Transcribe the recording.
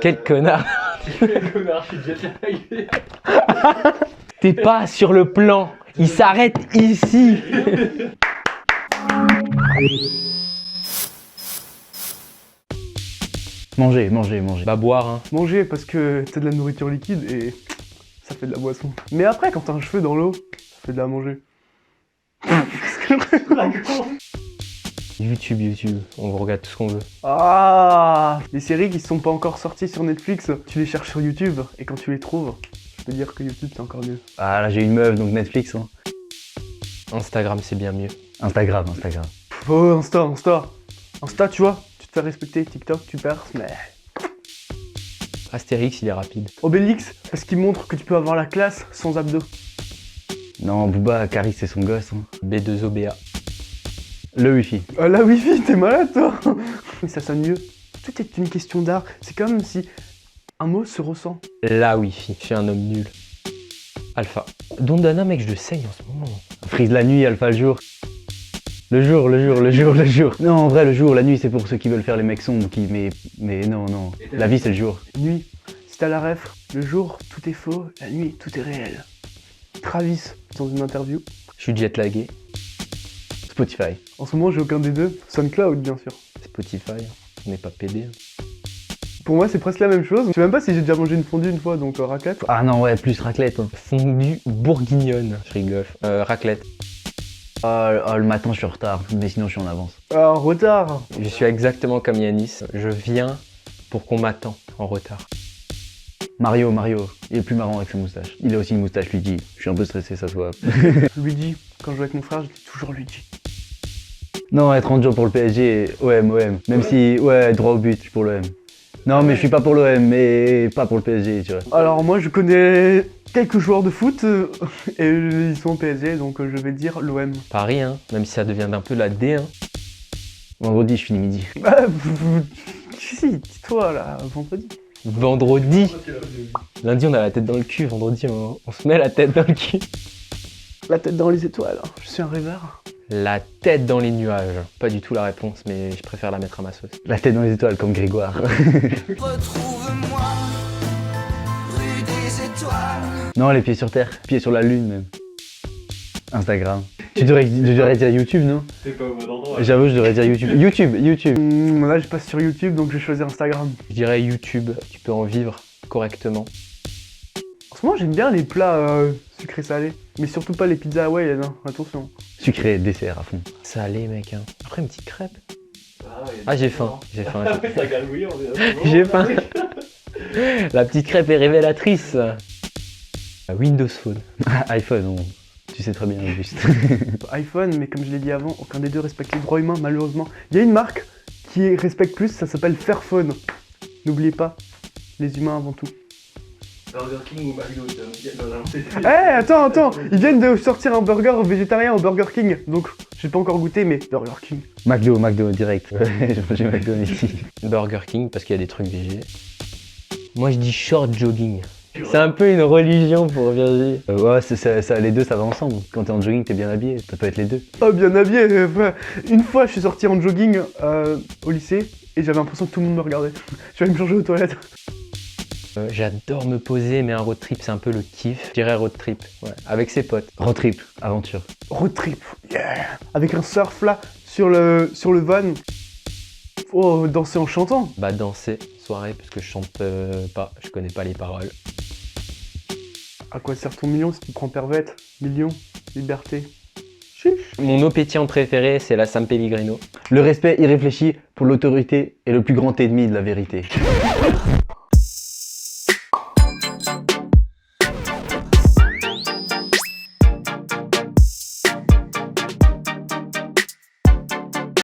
Quel connard. Quel connard, je suis déjà tagué. T'es pas sur le plan. Il s'arrête ici. Manger, manger, manger. Bah boire, hein. Manger parce que t'as de la nourriture liquide et ça fait de la boisson. Mais après, quand t'as un cheveu dans l'eau, ça fait de la manger. YouTube, YouTube. On vous regarde tout ce qu'on veut. Ah, les séries qui sont pas encore sorties sur Netflix, tu les cherches sur YouTube et quand tu les trouves, je peux dire que YouTube c'est encore mieux. Ah là j'ai une meuf donc Netflix hein. Instagram, c'est bien mieux. Instagram, Instagram. Oh, Insta, tu vois, tu te fais respecter. TikTok, tu perces, mais... Astérix, il est rapide. Obélix, parce qu'il montre que tu peux avoir la classe sans abdos. Non, Booba, Caris c'est son gosse. Hein. B2OBA. Le wifi. Ah la wifi, t'es malade toi. Mais ça sonne mieux. Tout est une question d'art. C'est comme si un mot se ressent. La Wi-Fi. Je suis un homme nul. Alpha. Dondana, mec, je le saigne en ce moment. Freeze la nuit, Alpha le jour. Le jour, le jour, le jour, le jour. Non, en vrai, le jour, la nuit, c'est pour ceux qui veulent faire les mecs sombres, mais non, non. La vie, c'est le jour. Nuit, si t'as la ref, le jour, tout est faux, la nuit, tout est réel. Travis, dans une interview. Je suis jetlagué. Spotify. En ce moment, j'ai aucun des deux. SoundCloud, bien sûr. Spotify. On n'est pas pédé. Pour moi, c'est presque la même chose. Je sais même pas si j'ai déjà mangé une fondue une fois, donc raclette. Ah non, ouais, plus raclette. Hein. Fondue bourguignonne. Je rigole. Raclette. Le matin, je suis en retard, mais sinon, je suis en avance. Ah, en retard. Je suis exactement comme Yanis. Je viens pour qu'on m'attend en retard. Mario, il est plus marrant avec sa moustache. Il a aussi une moustache Luigi. Je suis un peu stressé, ça se voit. Luigi, quand je joue avec mon frère, je dis toujours Luigi. Non, être 30 jours pour le PSG, OM. Même si, ouais, droit au but, je suis pour l'OM. Non, mais je suis pas pour l'OM, mais pas pour le PSG, tu vois. Alors moi, je connais quelques joueurs de foot et ils sont au PSG, donc je vais dire l'OM. Paris, hein. Même si ça devient un peu la D, hein. Vendredi, je finis midi. Bah, si, dis-toi là, vendredi. Vendredi. Lundi, on a la tête dans le cul. Vendredi, on se met la tête dans le cul. La tête dans les étoiles, je suis un rêveur. La tête dans les nuages. Pas du tout la réponse, mais je préfère la mettre à ma sauce. La tête dans les étoiles, comme Grégoire. Retrouve-moi, rue des étoiles. Non, les pieds sur terre, pieds sur la lune même. Instagram. Tu devrais dire YouTube, non? C'est pas au bon endroit. J'avoue, je devrais dire YouTube. YouTube. Là, je passe sur YouTube, donc je vais choisir Instagram. Je dirais YouTube. Tu peux en vivre correctement. En ce moment, j'aime bien les plats sucrés-salés, mais surtout pas les pizzas hawaïennes, hein. Attention. Sucré, dessert à fond. Salé, mec, hein. Après, une petite crêpe. Ah, j'ai faim. J'ai faim. Ça galouille, on est J'ai faim. La petite crêpe est révélatrice. Windows Phone. iPhone, tu sais très bien, juste. iPhone, mais comme je l'ai dit avant, aucun des deux respecte les droits humains, malheureusement. Il y a une marque qui respecte plus, ça s'appelle Fairphone. N'oubliez pas, les humains avant tout. Burger King ou McDo, Eh, attends, ils viennent de sortir un burger végétarien au Burger King, donc j'ai pas encore goûté, mais Burger King. McDo, direct. J'ai mangé McDo ici. Burger King, parce qu'il y a des trucs végés. Moi, je dis short jogging. C'est un peu une religion pour Virgile. Ouais, ça, les deux, ça va ensemble. Quand t'es en jogging, t'es bien habillé. Ça peut être les deux. Oh, bien habillé. Une fois, je suis sorti en jogging au lycée et j'avais l'impression que tout le monde me regardait. Je vais aller me changer aux toilettes. J'adore me poser, mais un road trip, c'est un peu le kiff. Je dirais road trip, ouais, avec ses potes. Road trip, aventure. Road trip, yeah. Avec un surf là, sur le van. Oh, danser en chantant. Bah danser, soirée, parce que je chante pas, je connais pas les paroles. À quoi sert ton million si tu prends pervette? Million, liberté. Chiche. Mon eau pétillante préférée, c'est la San Pellegrino. Le respect irréfléchi pour l'autorité est le plus grand ennemi de la vérité.